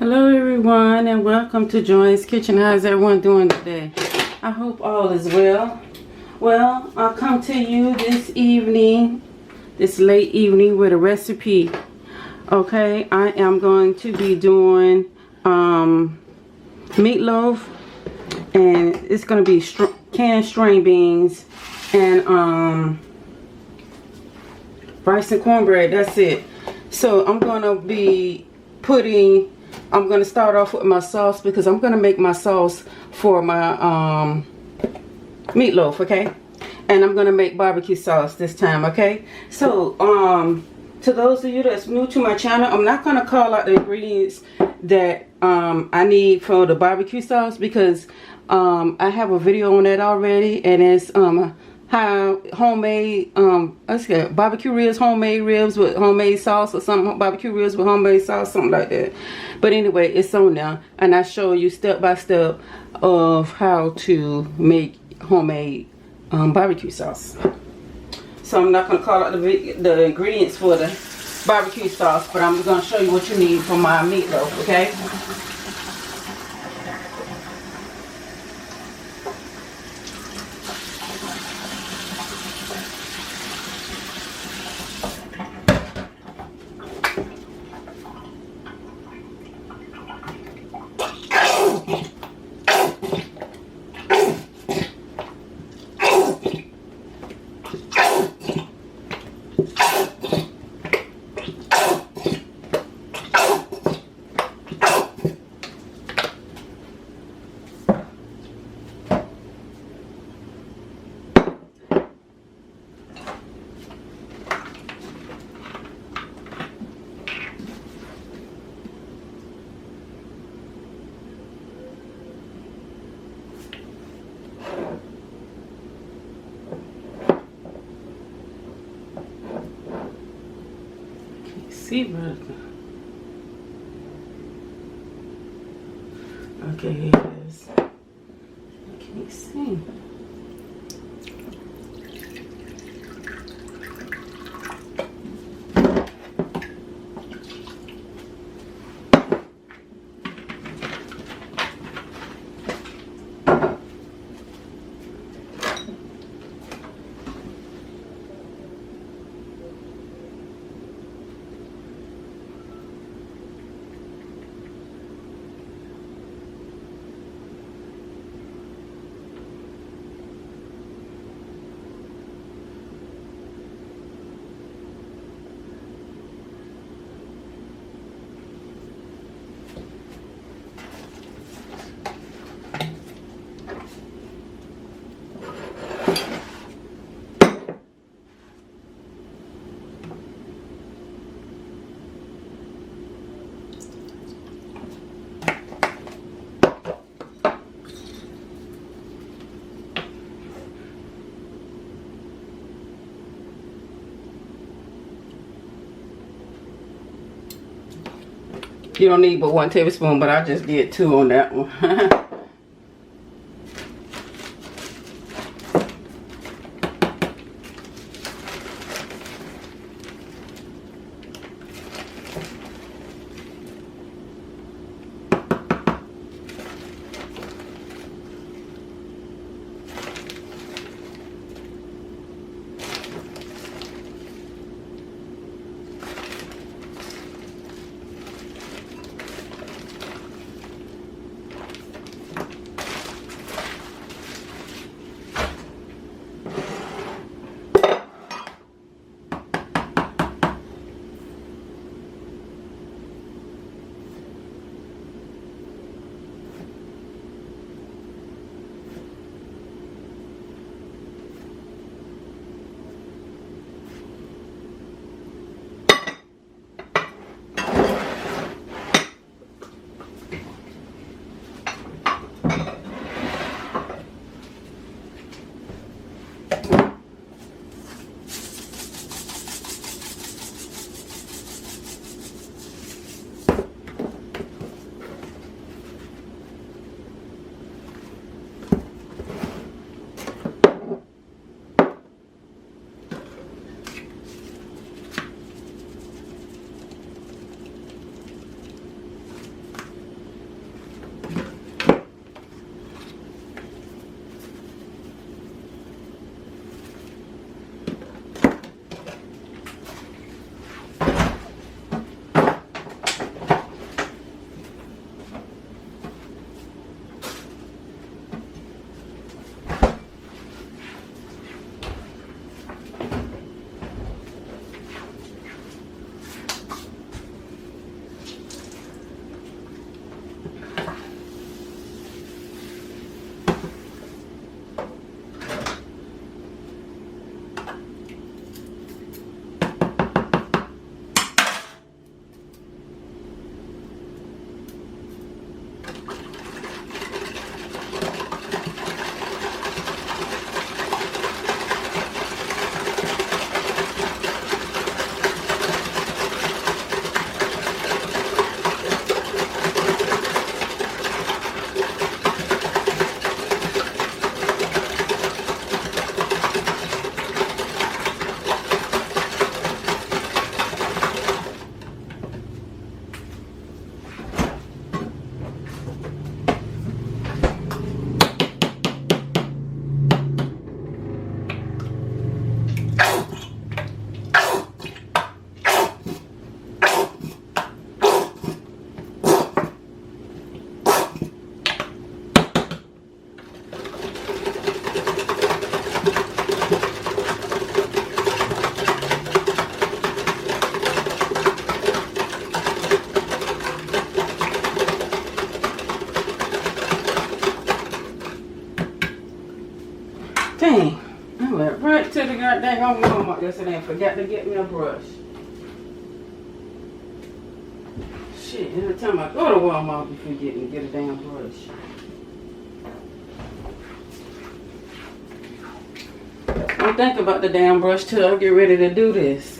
Hello everyone and welcome to Joy's Kitchen. How's everyone doing today? I hope all is well. Well, I'll come to you this evening, this late evening with a recipe. Okay, I am going to be doing meatloaf, and it's going to be canned string beans and rice and cornbread. That's it. So I'm going to be I'm going to start off with my sauce because I'm going to make my sauce for my meatloaf, okay? And I'm going to make barbecue sauce this time, okay? So, to those of you that's new to my channel, I'm not going to call out the ingredients that I need for the barbecue sauce because I have a video on that already, and it's how homemade barbecue ribs, homemade ribs with homemade sauce or something, barbecue ribs with homemade sauce, something like that. But anyway, it's on there, and I show you step by step of how to make homemade barbecue sauce. So I'm not going to call out the ingredients for the barbecue sauce, but I'm going to show you what you need for my meatloaf, okay? See, but okay, here it is. I can't see. You don't need but 1 tablespoon, but I just did 2 on that one. that dang on Walmart yesterday and forgot to get me a brush. Shit, every time I go to Walmart, I forget to get a damn brush. Don't think about the damn brush till I get ready to do this.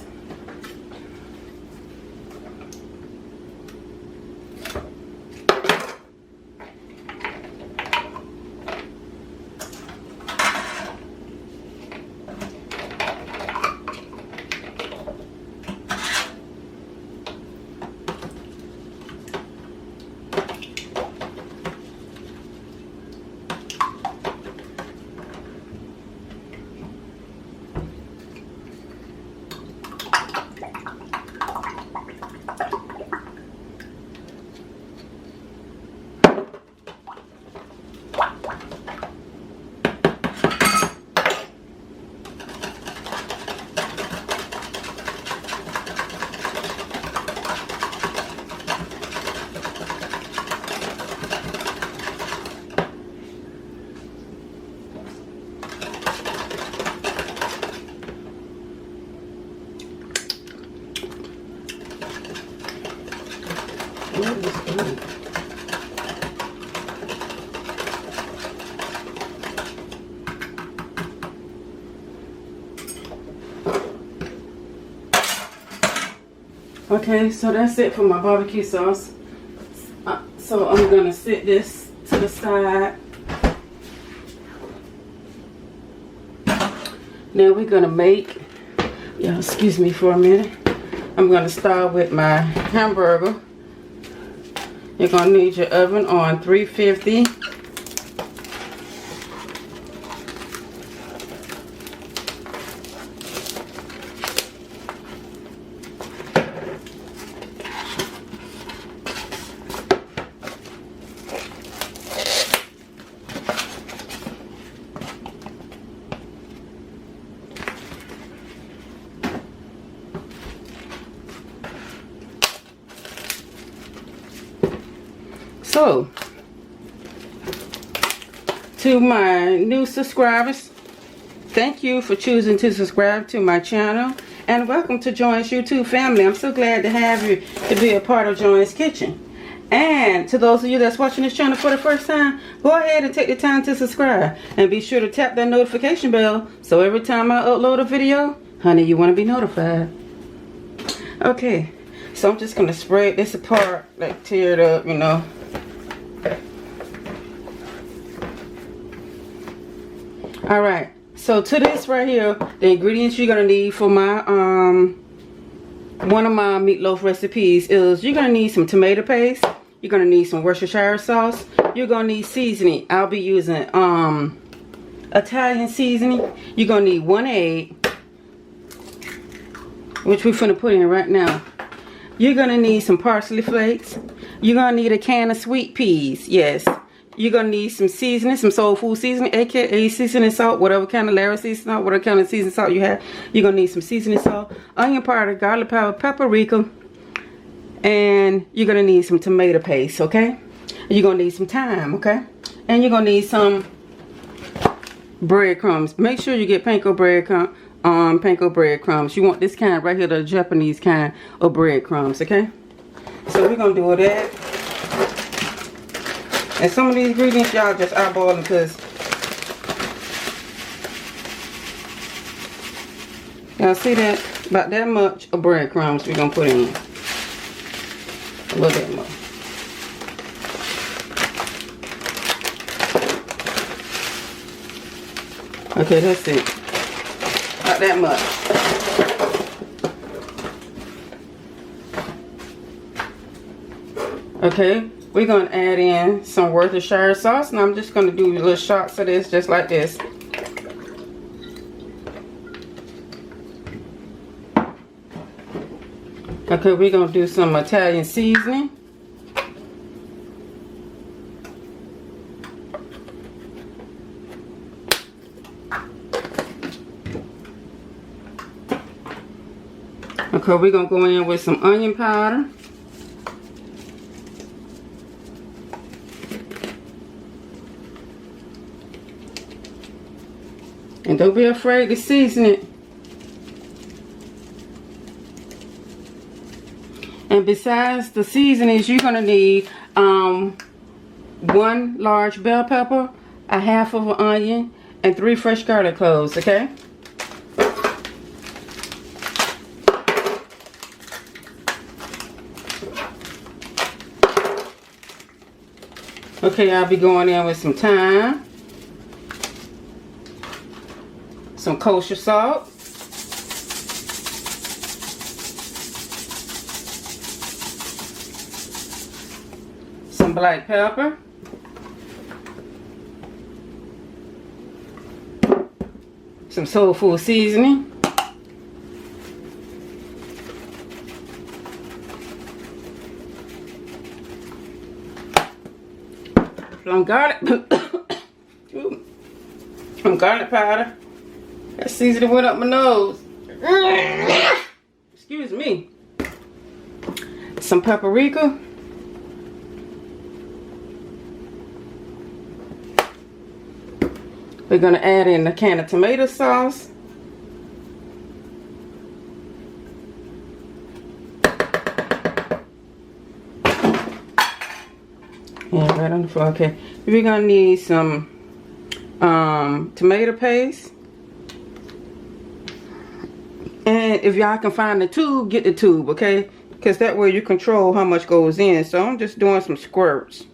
Okay, so that's it for my barbecue sauce. So I'm gonna set this to the side. Now we're gonna make, y'all excuse me for a minute. I'm gonna start with my hamburger. You're gonna need your oven on 350. So, to my new subscribers, thank you for choosing to subscribe to my channel, and welcome to Joy's YouTube family. I'm so glad to have you to be a part of Joy's Kitchen. And to those of you that's watching this channel for the first time, go ahead and take the time to subscribe, and be sure to tap that notification bell so every time I upload a video, honey, you want to be notified. Okay, so I'm just going to spread this apart, like tear it up, you know. Alright, so to this right here, the ingredients you're going to need for my one of my meatloaf recipes is you're going to need some tomato paste, you're going to need some Worcestershire sauce, you're going to need seasoning. I'll be using Italian seasoning. You're going to need 1 egg, which we're finna put in right now. You're going to need some parsley flakes. You're going to need a can of sweet peas, yes. You're going to need some seasoning, some soul food seasoning, aka seasoning salt, whatever kind of Larry seasoning salt, whatever kind of seasoning salt you have. You're going to need some seasoning salt, onion powder, garlic powder, paprika, and you're going to need some tomato paste, okay? You're going to need some thyme, okay? And you're going to need some breadcrumbs. Make sure you get panko breadcrumbs. You want this kind right here, the Japanese kind of breadcrumbs, okay? So we're going to do all that. And some of these ingredients, y'all just eyeball them because y'all see that? About that much of breadcrumbs we're going to put in. A little bit more. Okay, that's it. About that much. Okay. We're going to add in some Worcestershire sauce, and I'm just going to do little shots of this, just like this. Okay, we're going to do some Italian seasoning. Okay, we're going to go in with some onion powder. And don't be afraid to season it And besides the seasonings, you're gonna need 1 large bell pepper, a half of an onion, and 3 fresh garlic cloves, okay? Okay, I'll be going in with some thyme, some kosher salt, some black pepper, some soul food seasoning, some garlic, some garlic powder. That seasoning went up my nose. Excuse me. Some paprika. We're going to add in a can of tomato sauce. Yeah, right on the floor. Okay. We're going to need some tomato paste. And if y'all can find the tube, get the tube, okay? Because that way you control how much goes in. So I'm just doing some squirts.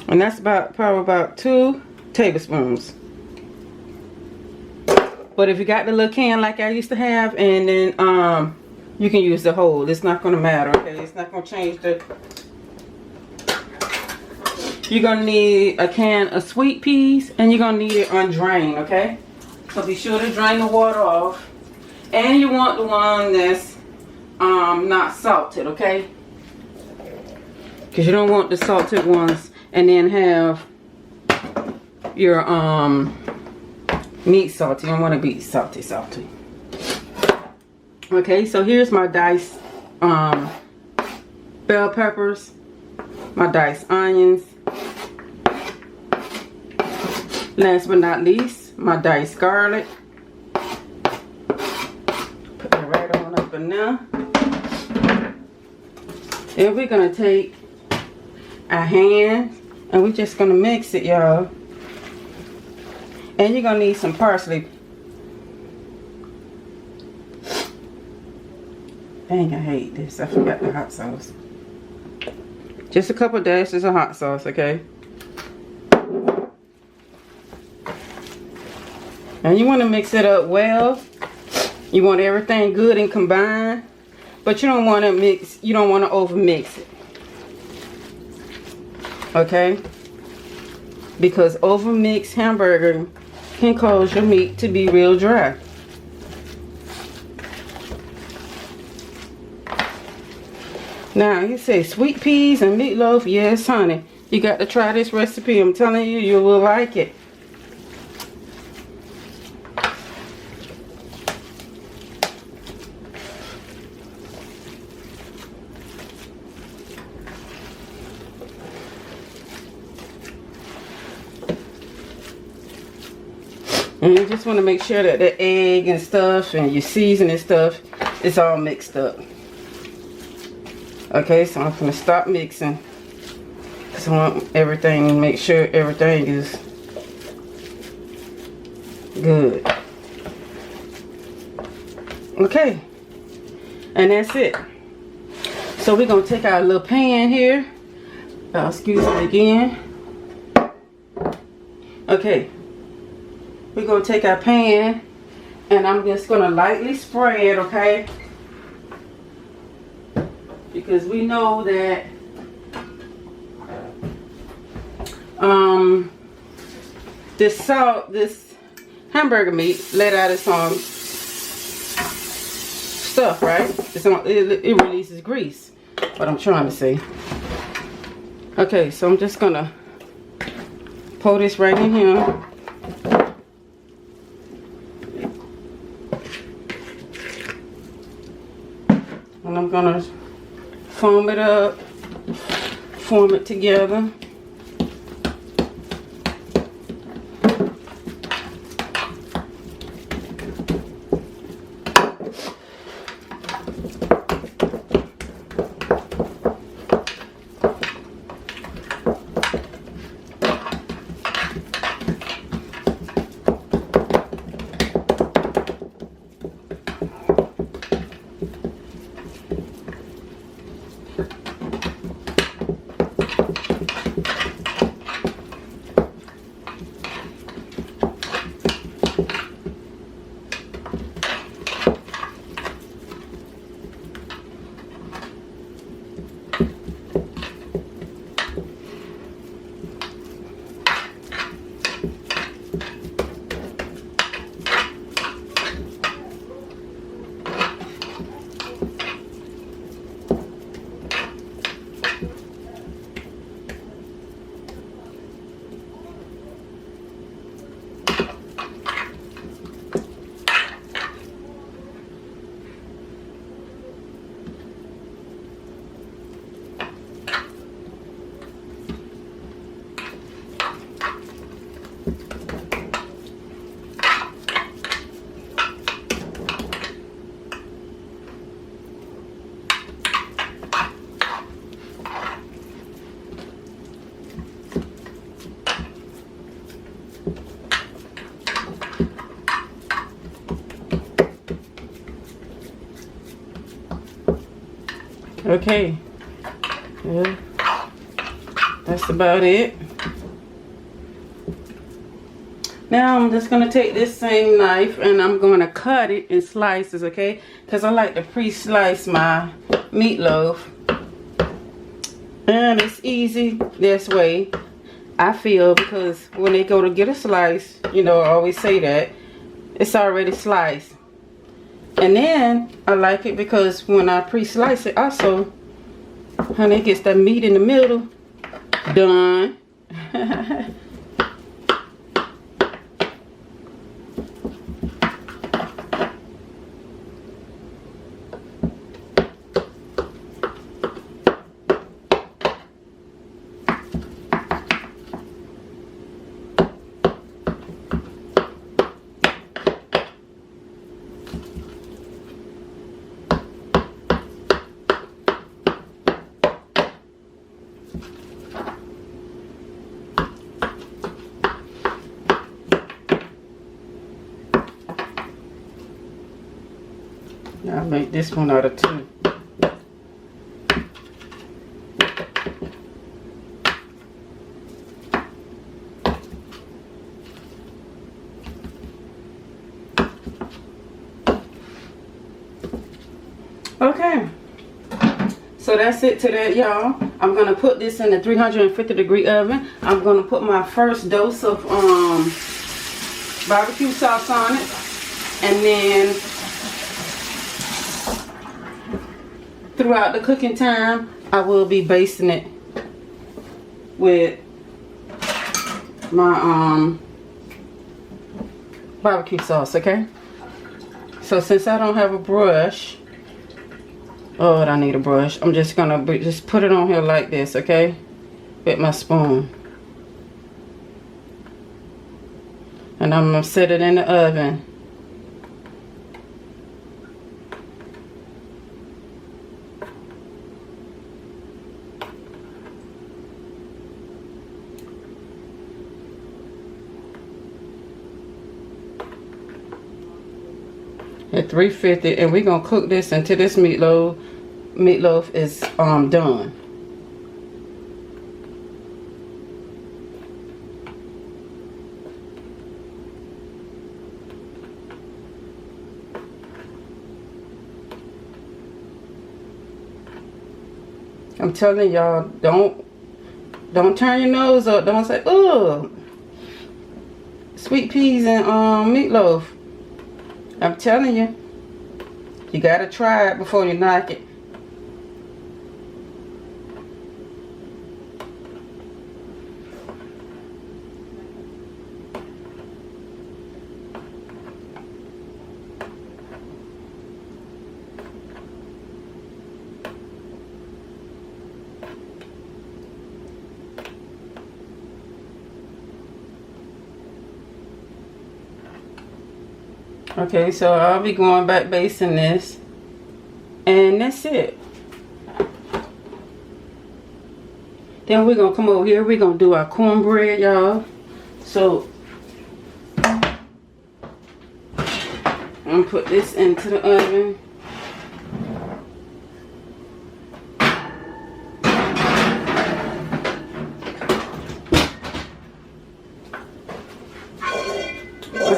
And that's probably about 2 tablespoons. But if you got the little can like I used to have, and then you can use the whole. It's not going to matter, okay? It's not going to change the... You're going to need a can of sweet peas, and you're going to need it undrained, okay? So be sure to drain the water off. And you want the one that's not salted, okay? Because you don't want the salted ones and then have your meat salty. You don't want to be salty. Okay, so here's my diced bell peppers, my diced onions. Last but not least, my diced garlic. Put that right on up in there. And we're going to take our hand and we're just going to mix it, y'all. And you're going to need some parsley. Dang, I hate this. I forgot the hot sauce. Just a couple dashes of hot sauce, okay? And you want to mix it up well. You want everything good and combined. But you don't want to mix, you don't want to over mix it. Okay? Because over mixed hamburger can cause your meat to be real dry. Now, you say sweet peas and meatloaf. Yes, honey. You got to try this recipe. I'm telling you, you will like it. And you just want to make sure that the egg and stuff and your seasoning stuff is all mixed up. Okay, so I'm going to stop mixing. Because I want everything, make sure everything is good. Okay, and that's it. So we're going to take our little pan here. Excuse me again. Okay. We're going to take our pan and I'm just going to lightly spray it, okay? Because we know that this hamburger meat let out its own stuff, right? It releases grease. What I'm trying to say. Okay, so I'm just going to pour this right in here. And I'm going to foam it up, form it together. Okay. Yeah. That's about it. Now I'm just going to take this same knife and I'm going to cut it in slices, okay? Because I like to pre-slice my meatloaf. And it's easy this way, I feel, because when they go to get a slice, you know, I always say that, it's already sliced. And then I like it because when I pre-slice it also, honey, it gets that meat in the middle done. I'll make this one out of 2. Okay, so that's it to that, y'all. I'm gonna put this in the 350-degree oven. I'm gonna put my first dose of barbecue sauce on it, and then throughout the cooking time, I will be basting it with my barbecue sauce, okay? So since I don't have a brush, oh, I need a brush. I'm just gonna just put it on here like this, okay? With my spoon. And I'm gonna set it in the oven. At 350, and we're gonna cook this until this meatloaf is done. I'm telling y'all, don't turn your nose up. Don't say, "Oh, sweet peas and meatloaf." I'm telling you, you gotta try it before you knock it. Okay, so I'll be going back basting this, and that's it. Then we're gonna come over here, we're gonna do our cornbread, y'all. So I'm gonna put this into the oven.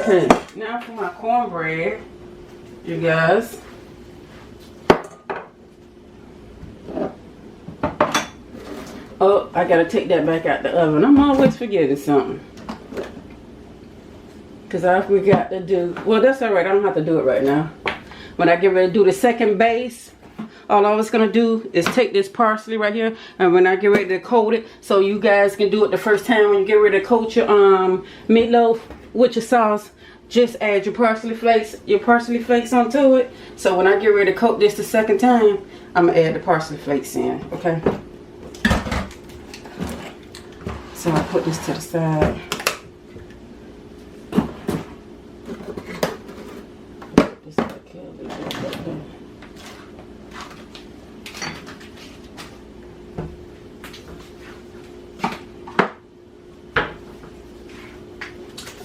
Okay, now for my cornbread, you guys. Oh, I gotta take that back out the oven. I'm always forgetting something. Because I forgot to do, well, that's alright, I don't have to do it right now. When I get ready to do the second base, all I was gonna do is take this parsley right here, and when I get ready to coat it, so you guys can do it the first time when you get ready to coat your meatloaf with your sauce, just add your parsley flakes onto it. So when I get ready to coat this the second time, I'm gonna add the parsley flakes in, okay? So I put this to the side.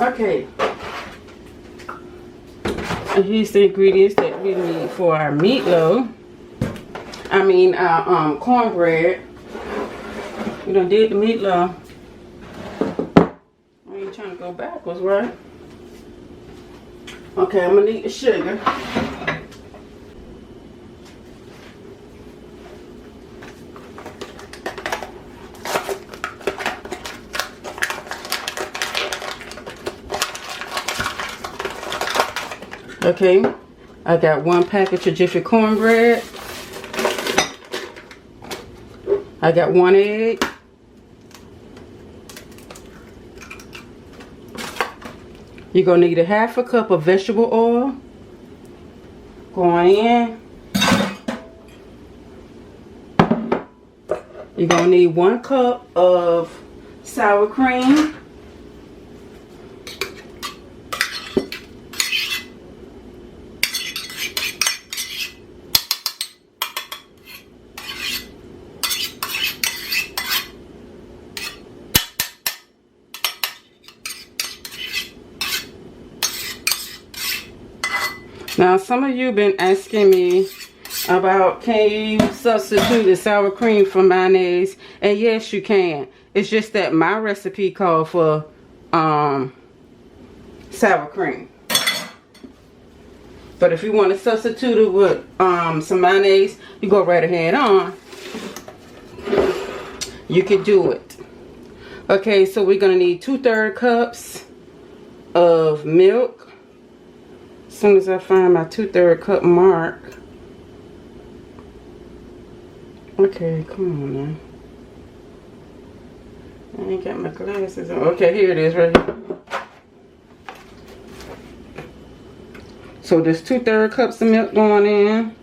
Okay, and here's the ingredients that we need for our meatloaf. cornbread. We done did the meatloaf. I ain't trying to go backwards, right? Okay, I'm gonna need the sugar. Okay, I got 1 package of Jiffy cornbread. I got 1 egg. You're gonna need a 1/2 cup of vegetable oil going in. You're gonna need 1 cup of sour cream. Now, some of you been asking me about, can you substitute the sour cream for mayonnaise? And yes, you can. It's just that my recipe called for sour cream. But if you want to substitute it with some mayonnaise, you go right ahead on. You can do it. Okay, so we're going to need 2/3 cups of milk. As soon as I find my 2/3 cup mark. Okay, come on now. I ain't got my glasses on. Okay, here it is right here. So there's 2/3 cups of milk going in.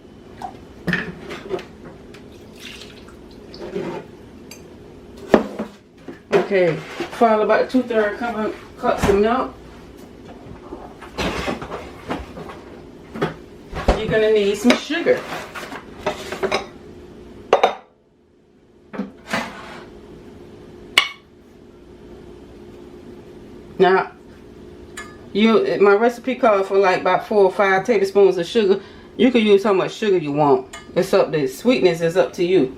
Okay, followed by 2/3 cups of milk. You're gonna need some sugar. Now, my recipe called for like about 4 or 5 tablespoons of sugar. You can use how much sugar you want. It's up to sweetness is up to you.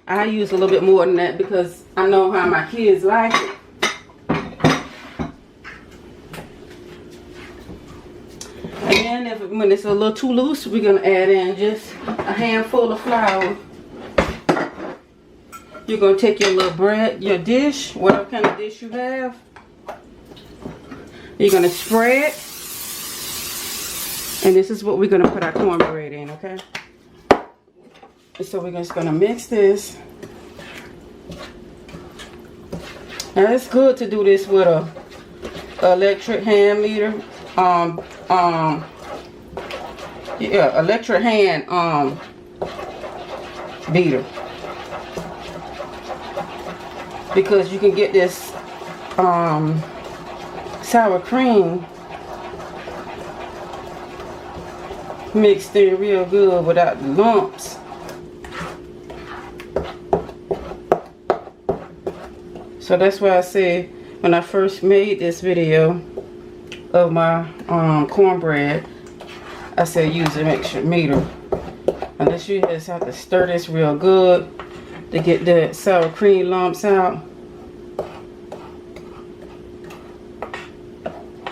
I use a little bit more than that because I know how my kids like it. And then when it's a little too loose, we're gonna add in just a handful of flour. You're gonna take your little bread, your dish, whatever kind of dish you have. You're gonna spread, and this is what we're gonna put our cornbread in, okay? And so we're just gonna mix this. Now it's good to do this with a electric hand meter. Electric hand beater, because you can get this sour cream mixed in real good without the lumps. So that's why I said when I first made this video of my cornbread, I said use an extra meter. And this you just have to stir this real good to get the sour cream lumps out.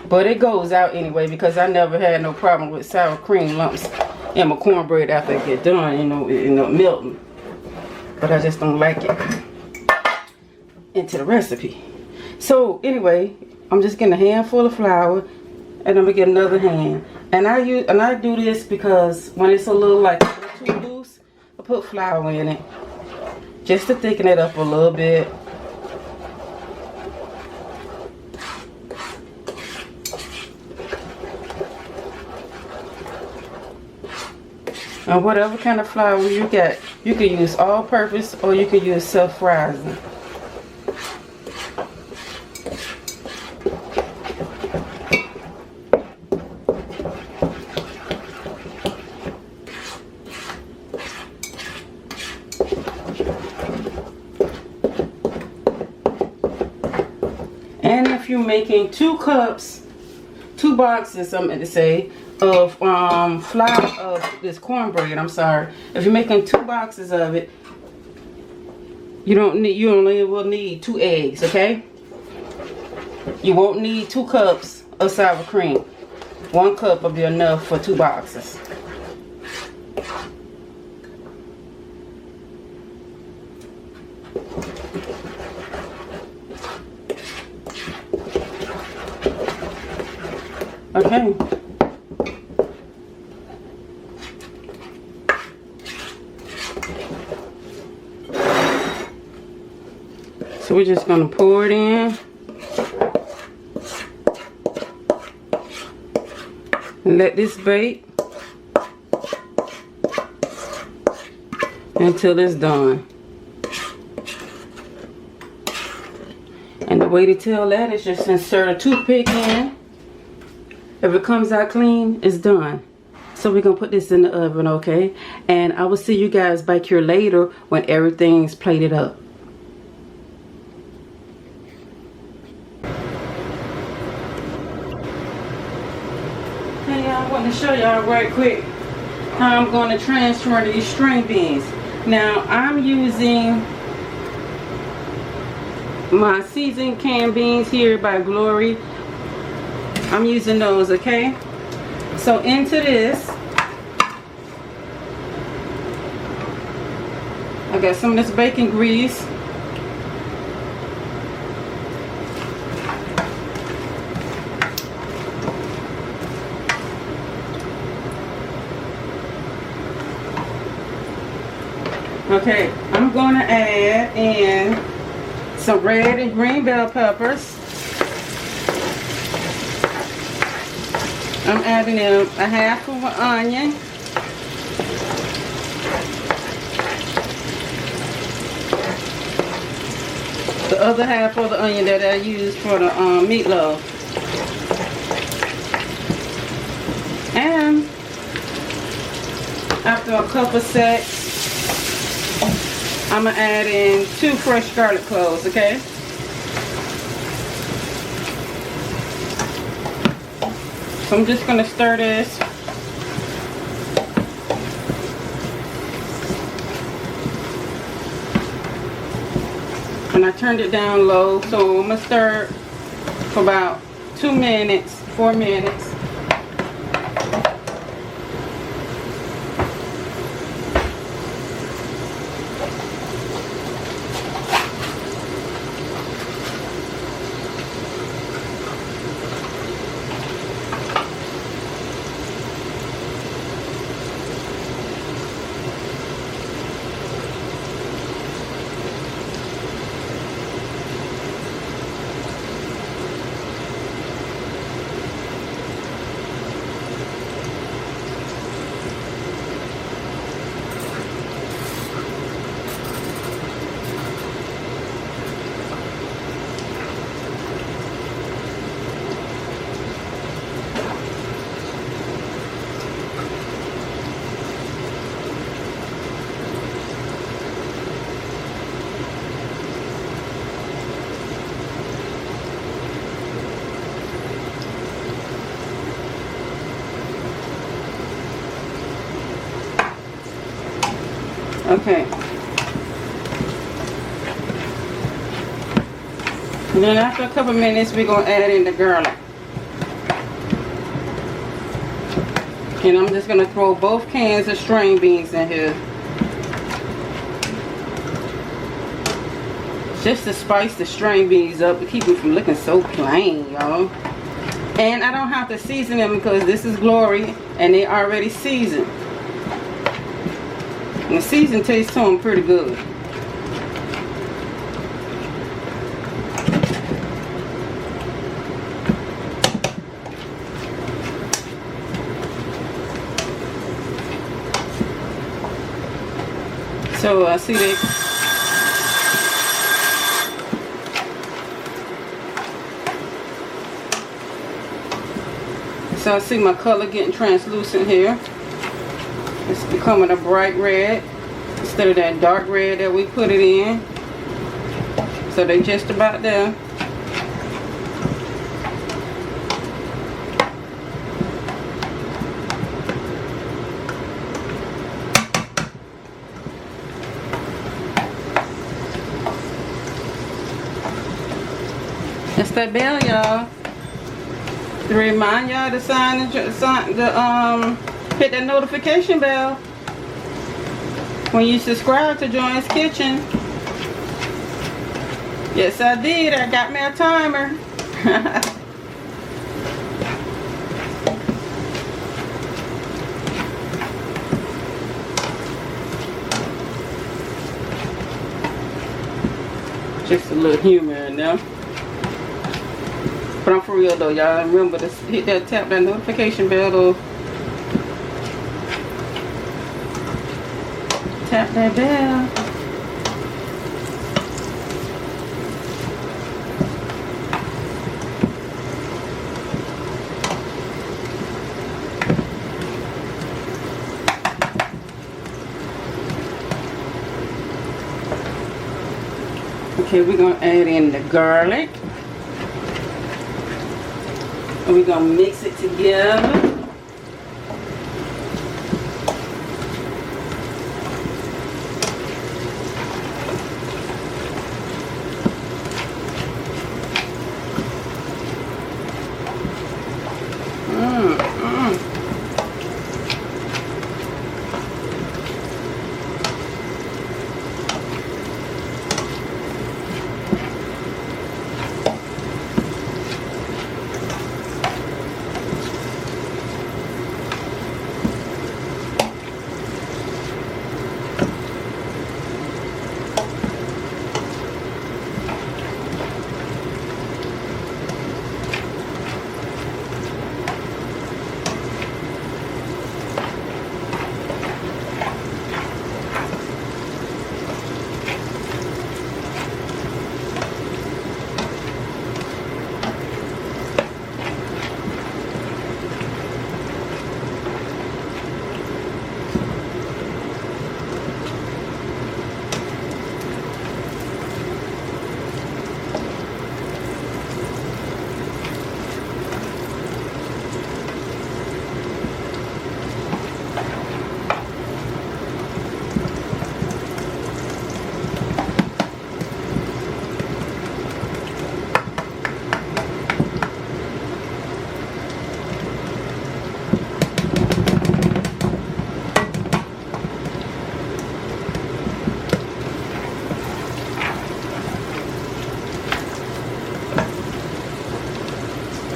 But it goes out anyway because I never had no problem with sour cream lumps in my cornbread after it get done, you know, melting. But I just don't like it into the recipe. So anyway, I'm just getting a handful of flour, and I'm gonna get another hand. And I do this because when it's a little too loose, I put flour in it just to thicken it up a little bit. And whatever kind of flour you got, you can use all-purpose or you can use self-rising. And if you're making 2 cups, 2 boxes, something to say, of flour of this cornbread. I'm sorry. If you're making 2 boxes of it, you only will need 2 eggs, okay? You won't need 2 cups of sour cream. 1 cup will be enough for 2 boxes. Okay. So we're just going to pour it in. And let this bake until it's done. And the way to tell that is just insert a toothpick in. If it comes out clean, it's done. So we're going to put this in the oven, okay? And I will see you guys back here later when everything's plated up. Hey y'all, I want to show y'all right quick how I'm going to transfer these string beans. Now, I'm using my seasoned canned beans here by Glory. I'm using those, okay? So into this, I got some of this bacon grease. Okay, I'm going to add in some red and green bell peppers. I'm adding in a half of an onion. The other half of the onion that I used for the meatloaf. And after a couple sets, I'm going to add in 2 fresh garlic cloves, okay? So I'm just going to stir this. And I turned it down low, so I'm going to stir it for about 4 minutes. Okay. And then after a couple minutes, we're going to add in the garlic. And I'm just going to throw both cans of string beans in here. Just to spice the string beans up to keep them from looking so plain, y'all. And I don't have to season them because this is Glory and they already seasoned. And the season tastes to them pretty good. So I see they So I see my color getting translucent here. It's becoming a bright red instead of that dark red that we put it in. So they just about there. that bell, y'all. To remind y'all to hit that notification bell when you subscribe to Joanne's Kitchen. Yes, I did. I got me a timer. Just a little humor in there. But I'm for real though, y'all. Remember to hit that, tap that notification bell though. Tap that bell. Okay, we're gonna add in the garlic. And we're gonna mix it together.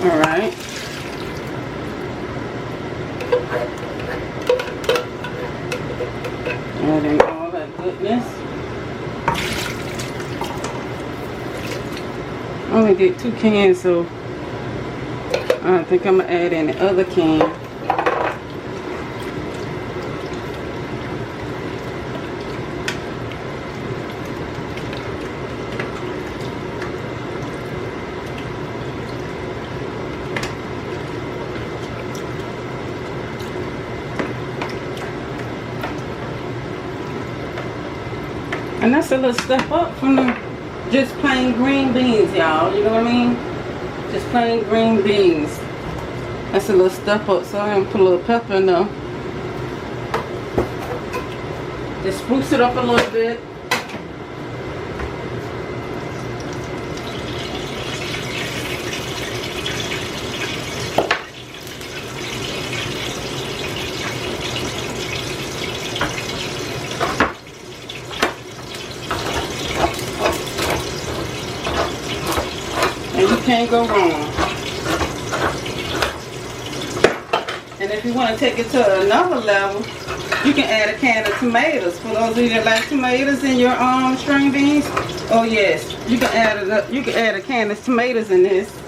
Alright. Adding all that goodness. I only did 2 cans, so I think I'm going to add in the other can. And that's a little step up from the just plain green beans, y'all. You know what I mean? Just plain green beans. That's a little step up, so I'm gonna put a little pepper in there. Just spruce it up a little bit. Can't go wrong. And if you want to take it to another level, you can add a can of tomatoes. For those of you that like tomatoes in your string beans, oh yes, you can add a can of tomatoes in this.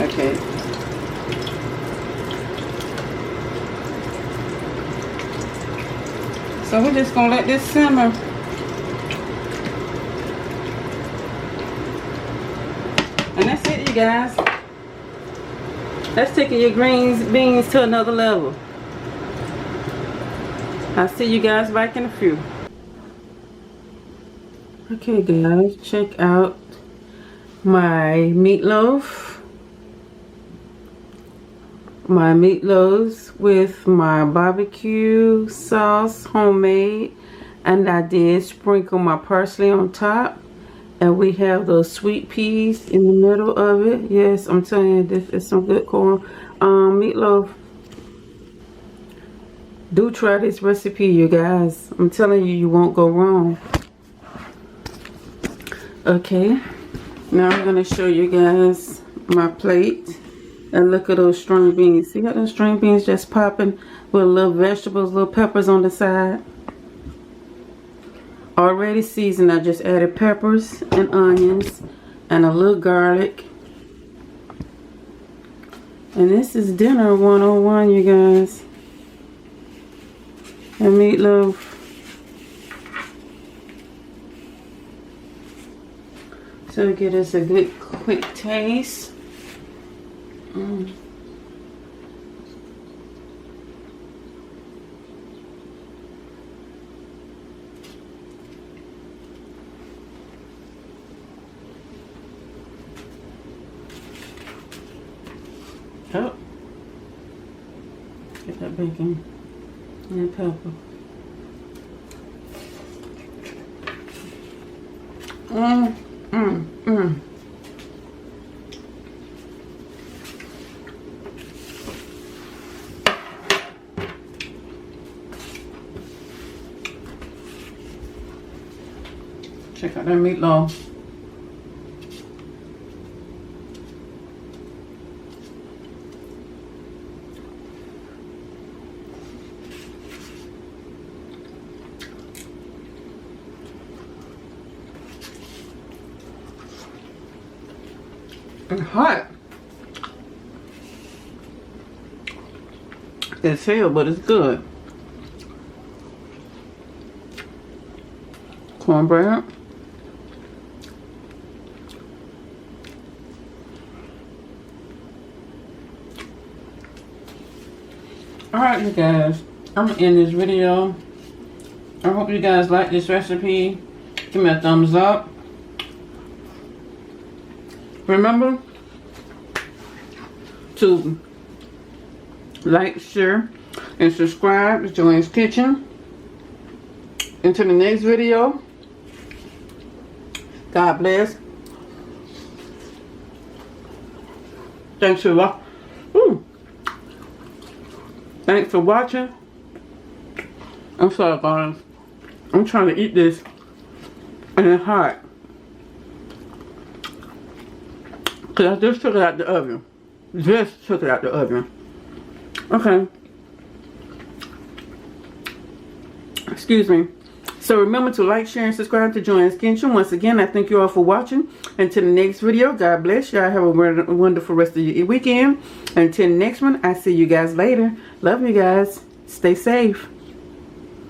Okay. So we're just gonna let this simmer. And that's it, you guys. That's taking your beans to another level. I'll see you guys back in a few. Okay guys, check out my meatloaf. my meatloaves with my barbecue sauce, homemade, and I did sprinkle my parsley on top. And we have those sweet peas in the middle of it. Yes, I'm telling you, this is some good corn meatloaf. Do try this recipe, you guys. I'm telling you, you won't go wrong. Okay, now I'm gonna show you guys my plate. And look at those string beans. See how those string beans just popping with little vegetables, little peppers on the side. Already seasoned. I just added peppers and onions and a little garlic. And this is dinner 101, you guys. And meatloaf. So get us a good quick taste. Oh, get that bacon and pepper. Check out that meatloaf. It's hot. It's hell, but it's good. Cornbread. Alright, you guys, I'm gonna end this video. I hope you guys like this recipe. Give me a thumbs up. Remember to like, share, and subscribe to Joanne's Kitchen. Until the next video, God bless. Thanks for Thanks for watching. I'm sorry, guys. I'm trying to eat this and it's hot. Cause I just took it out the oven. Just took it out the oven. Okay. Excuse me. So remember to like, share, and subscribe to Joanne's Kitchen. Once again, I thank you all for watching. Until the next video, God bless y'all. Have a wonderful rest of your weekend. Until the next one, I see you guys later. Love you guys. Stay safe.